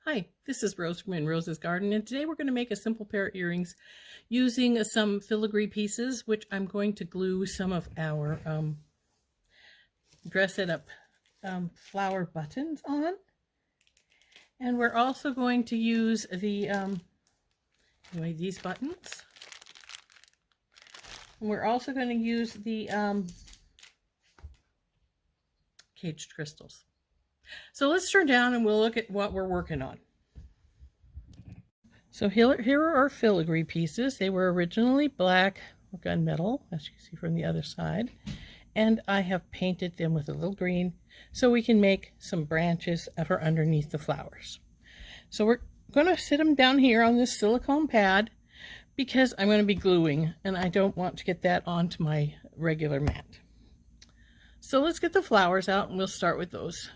Hi, this is Rose from In Rose's Garden, and today we're going to make a simple pair of earrings using some filigree pieces, which I'm going to glue some of our dress it up flower buttons on. And we're also going to use the these buttons. And we're also going to use the caged crystals. So let's turn down and we'll look at what we're working on. So here are our filigree pieces. They were originally black gunmetal, as you can see from the other side. And I have painted them with a little green so we can make some branches for underneath the flowers. So we're going to sit them down here on this silicone pad because I'm going to be gluing and I don't want to get that onto my regular mat. So let's get the flowers out and we'll start with those.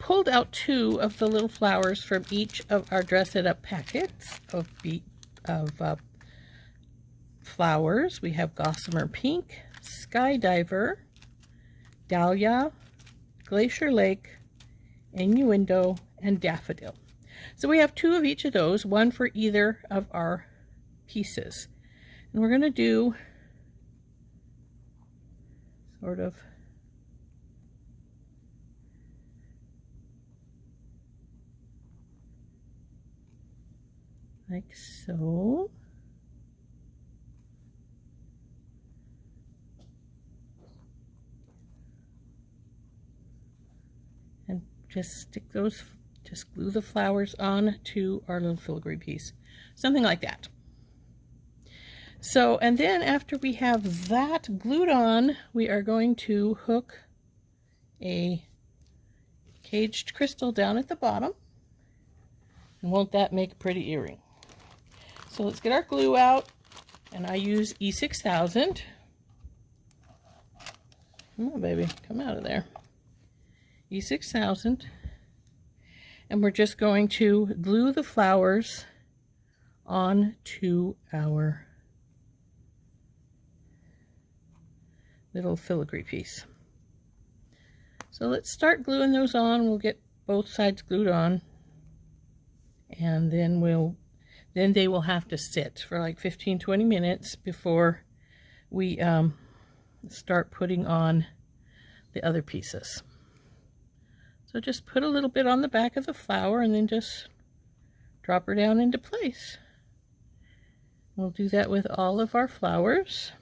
Pulled out 2 of the little flowers from each of our Dress It Up packets of flowers. We have Gossamer Pink, Skydiver, Dahlia, Glacier Lake, Innuendo, and Daffodil. So we have 2 of each of those, one for either of our pieces. And we're going to do sort of like so. And just glue the flowers on to our little filigree piece. Something like that. So, and then after we have that glued on, we are going to hook a caged crystal down at the bottom. And won't that make a pretty earring? So let's get our glue out, and I use E6000. Come on, baby, come out of there. E6000. And we're just going to glue the flowers onto our little filigree piece. So let's start gluing those on. We'll get both sides glued on, and then they will have to sit for like 15-20 minutes before we start putting on the other pieces. So just put a little bit on the back of the flower and then just drop her down into place. We'll do that with all of our flowers.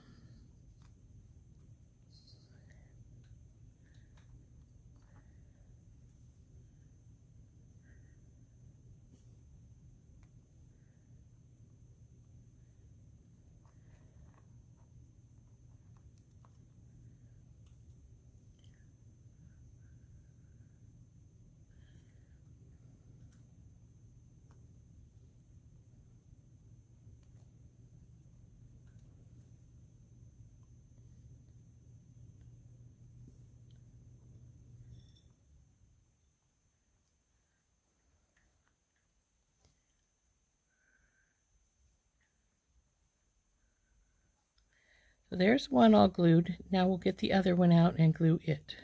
So there's one all glued. Now we'll get the other one out and glue it.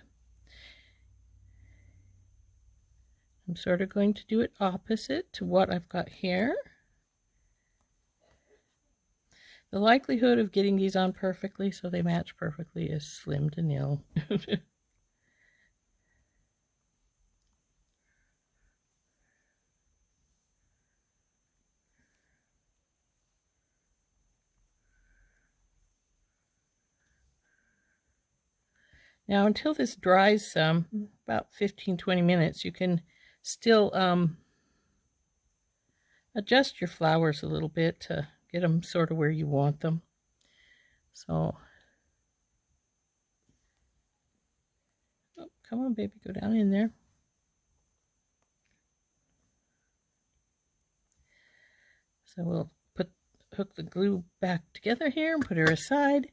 I'm sort of going to do it opposite to what I've got here. The likelihood of getting these on perfectly so they match perfectly is slim to nil. Now, until this dries some, about 15-20 minutes, you can still adjust your flowers a little bit to get them sort of where you want them. So, oh, come on, baby, go down in there. So we'll hook the glue back together here and put her aside.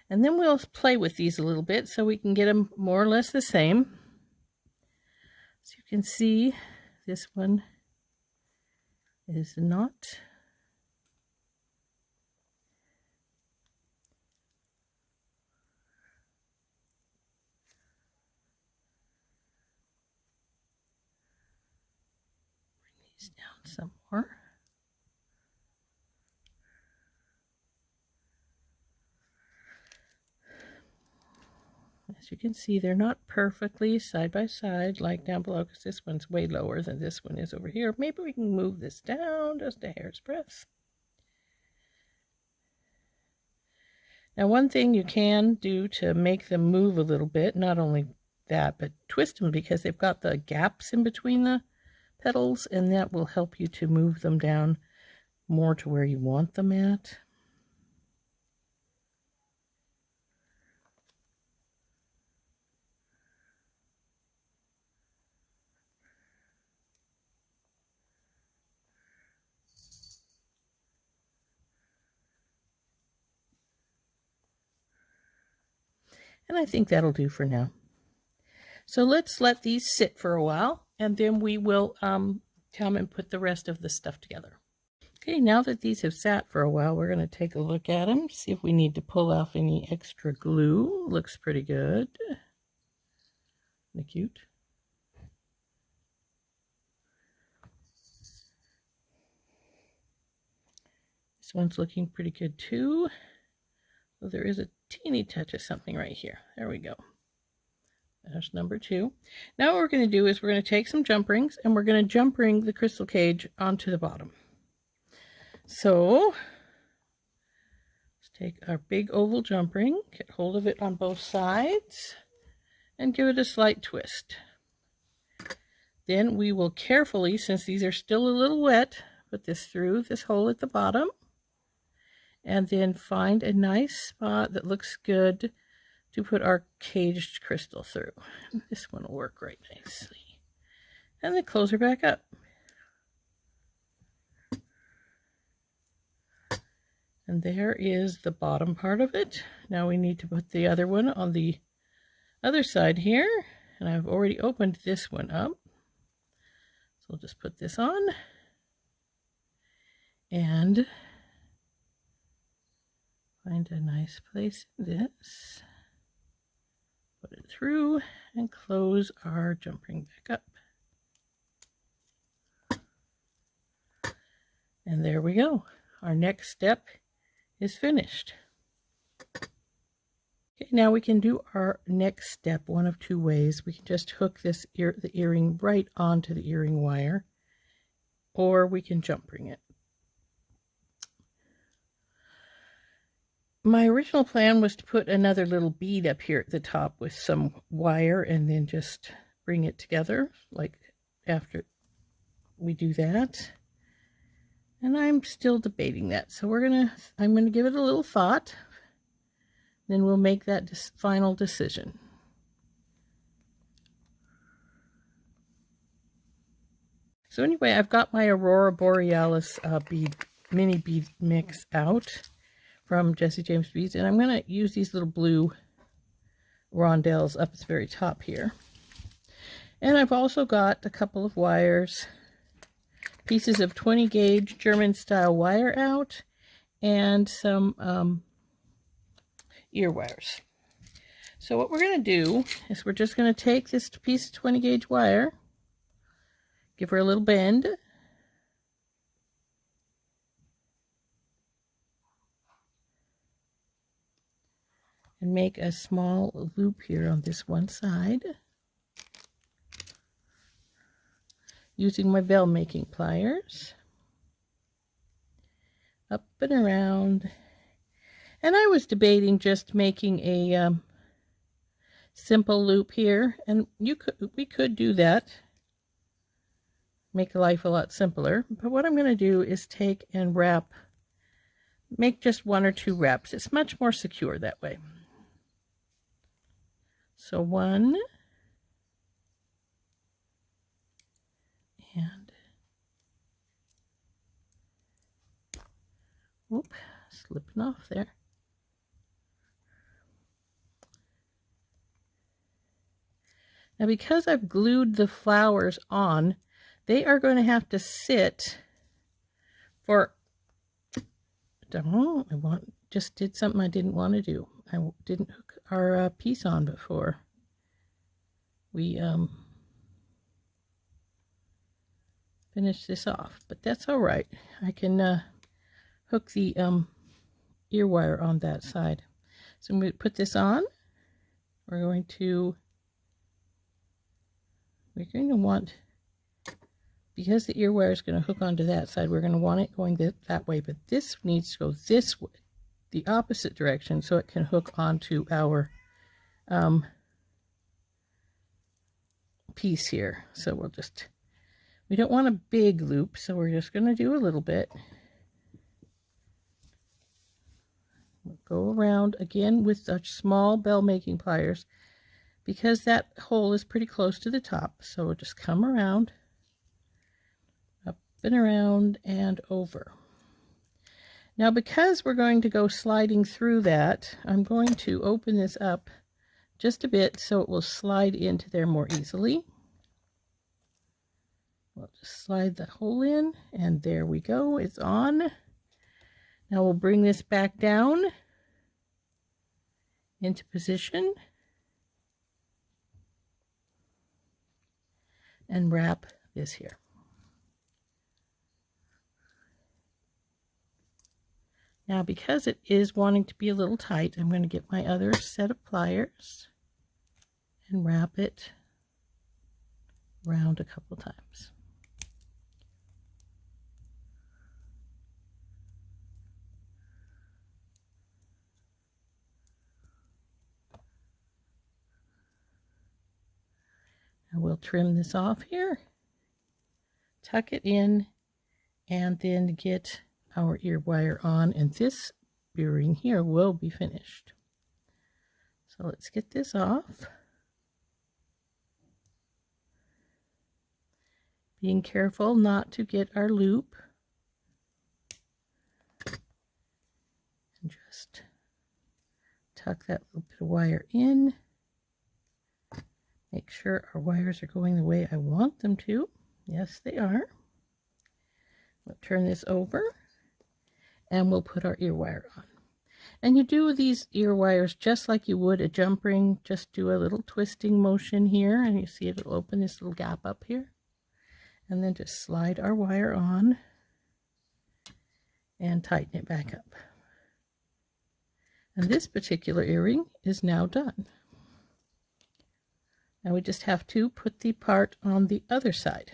And then we'll play with these a little bit so we can get them more or less the same. So you can see this one is not these down some more. As you can see, they're not perfectly side by side like down below, because this one's way lower than this one is over here. Maybe we can move this down just a hair's breadth. Now, one thing you can do to make them move a little bit, not only that, but twist them, because they've got the gaps in between the petals, and that will help you to move them down more to where you want them at. And I think that'll do for now. So let's let these sit for a while, and then we will come and put the rest of the stuff together. Okay, now that these have sat for a while, we're going to take a look at them, see if we need to pull off any extra glue. Looks pretty good. Isn't it cute? This one's looking pretty good too. So there is a teeny touch of something right here. There we go. There's number 2. Now what we're going to do is we're going to take some jump rings, and we're going to jump ring the crystal cage onto the bottom. So let's take our big oval jump ring, get hold of it on both sides, and give it a slight twist. Then we will carefully, since these are still a little wet, put this through this hole at the bottom, and then find a nice spot that looks good to put our caged crystal through. This one will work right nicely. And then close her back up. And there is the bottom part of it. Now we need to put the other one on the other side here. And I've already opened this one up. So we'll just put this on. And find a nice place in this. Put it through and close our jump ring back up. And there we go. Our next step is finished. Okay, now we can do our next step one of 2 ways. We can just hook this the earring right onto the earring wire, or we can jump ring it. My original plan was to put another little bead up here at the top with some wire and then just bring it together, like after we do that. And I'm still debating that. So I'm gonna give it a little thought. Then we'll make that final decision. So anyway, I've got my Aurora Borealis mini bead mix out from Jessie James Beads, and I'm going to use these little blue rondelles up at the very top here. And I've also got a couple of wires, pieces of 20 gauge German style wire out, and some ear wires. So what we're going to do is we're just going to take this piece of 20 gauge wire, give her a little bend, and make a small loop here on this one side using my veil making pliers, up and around. And I was debating just making a simple loop here, and we could do that, make life a lot simpler. But what I'm going to do is take and make just 1 or 2 wraps. It's much more secure that way. So 1, and whoop, slipping off there. Now, because I've glued the flowers on, they are going to have to sit for, just did something I didn't want to do. I didn't hook our piece on before we finish this off, but that's all right. I can hook the ear wire on that side. So I'm going to put this on. We're going to want, because the ear wire is going to hook onto that side, we're going to want it going that way, but this needs to go this way, the opposite direction, so it can hook onto our piece here. So we don't want a big loop, so we're just going to do a little bit. We'll go around again with the small bell making pliers, because that hole is pretty close to the top. So we'll just come around, up and around and over. Now, because we're going to go sliding through that, I'm going to open this up just a bit so it will slide into there more easily. We'll just slide the hole in, and there we go, it's on. Now we'll bring this back down into position and wrap this here. Now, because it is wanting to be a little tight, I'm going to get my other set of pliers and wrap it around a couple times. Now we'll trim this off here, tuck it in, and then get our ear wire on, and this earring here will be finished. So let's get this off. Being careful not to get our loop. And just tuck that little bit of wire in. Make sure our wires are going the way I want them to. Yes, they are. We'll turn this over, and we'll put our ear wire on. And you do these ear wires just like you would a jump ring. Just do a little twisting motion here, and you see it'll open this little gap up here. And then just slide our wire on and tighten it back up. And this particular earring is now done. Now we just have to put the part on the other side.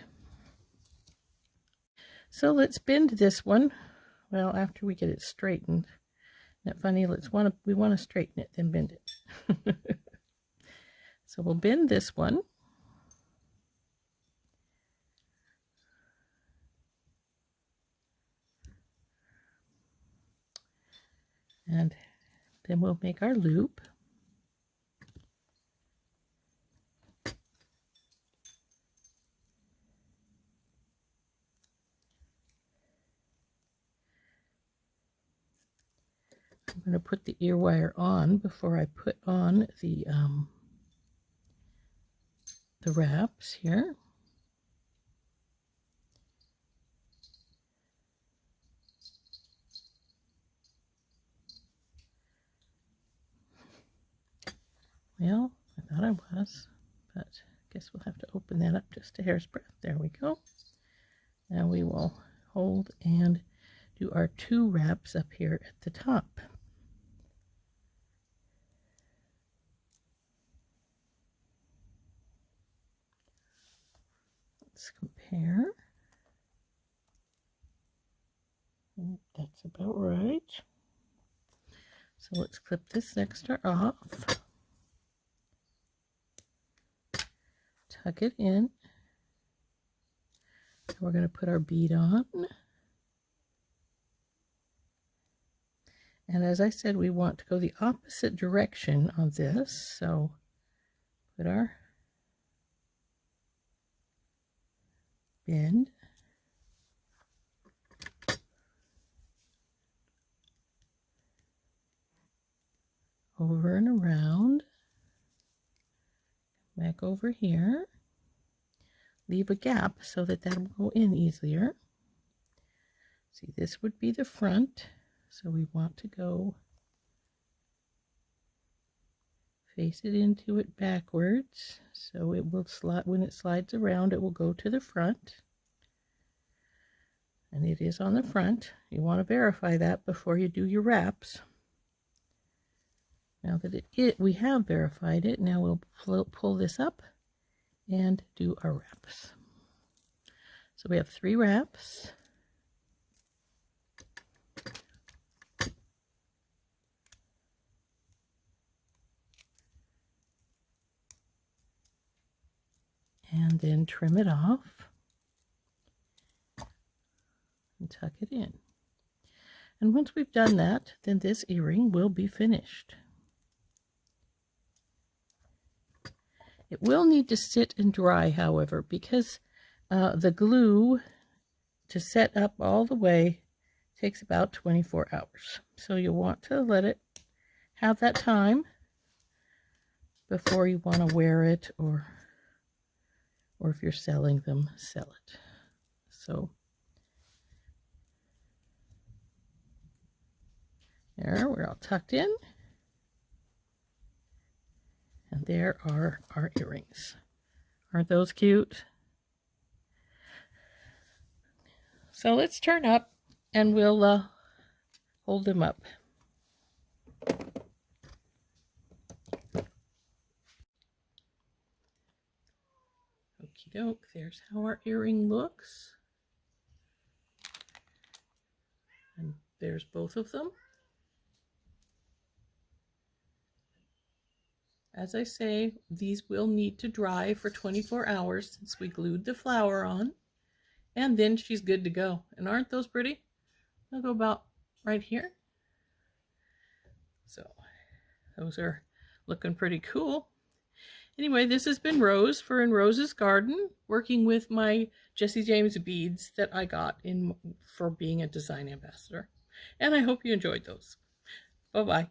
So let's bend this one. Well, after we get it straightened. Isn't that funny? We want to straighten it, then bend it. So we'll bend this one. And then we'll make our loop. I'm going to put the ear wire on before I put on the wraps here. Well, I thought I was, but I guess we'll have to open that up just a hair's breadth. There we go. Now we will hold and do our 2 wraps up here at the top. Let's compare. That's about right. So let's clip this extra off. Tuck it in. And we're going to put our bead on. And as I said, we want to go the opposite direction on this. So put our bend. Over and around. Back over here. Leave a gap so that that'll go in easier. See, this would be the front. So we want to go face it into it backwards. So it will slide, when it slides around, it will go to the front. And it is on the front. You want to verify that before you do your wraps. Now that we have verified it, now we'll pull this up and do our wraps. So we have 3 wraps. And then trim it off and tuck it in. And once we've done that, then this earring will be finished. It will need to sit and dry, however, because the glue to set up all the way takes about 24 hours. So you'll want to let it have that time before you want to wear it, or if you're selling them, sell it. So there, we're all tucked in. And there are our earrings. Aren't those cute? So let's turn up and we'll hold them up. Okie doke, there's how our earring looks. And there's both of them. As I say, these will need to dry for 24 hours since we glued the flower on. And then she's good to go. And aren't those pretty? They'll go about right here. So those are looking pretty cool. Anyway, this has been Rose for In Rose's Garden, working with my Jesse James beads that I got for being a design ambassador. And I hope you enjoyed those. Bye-bye.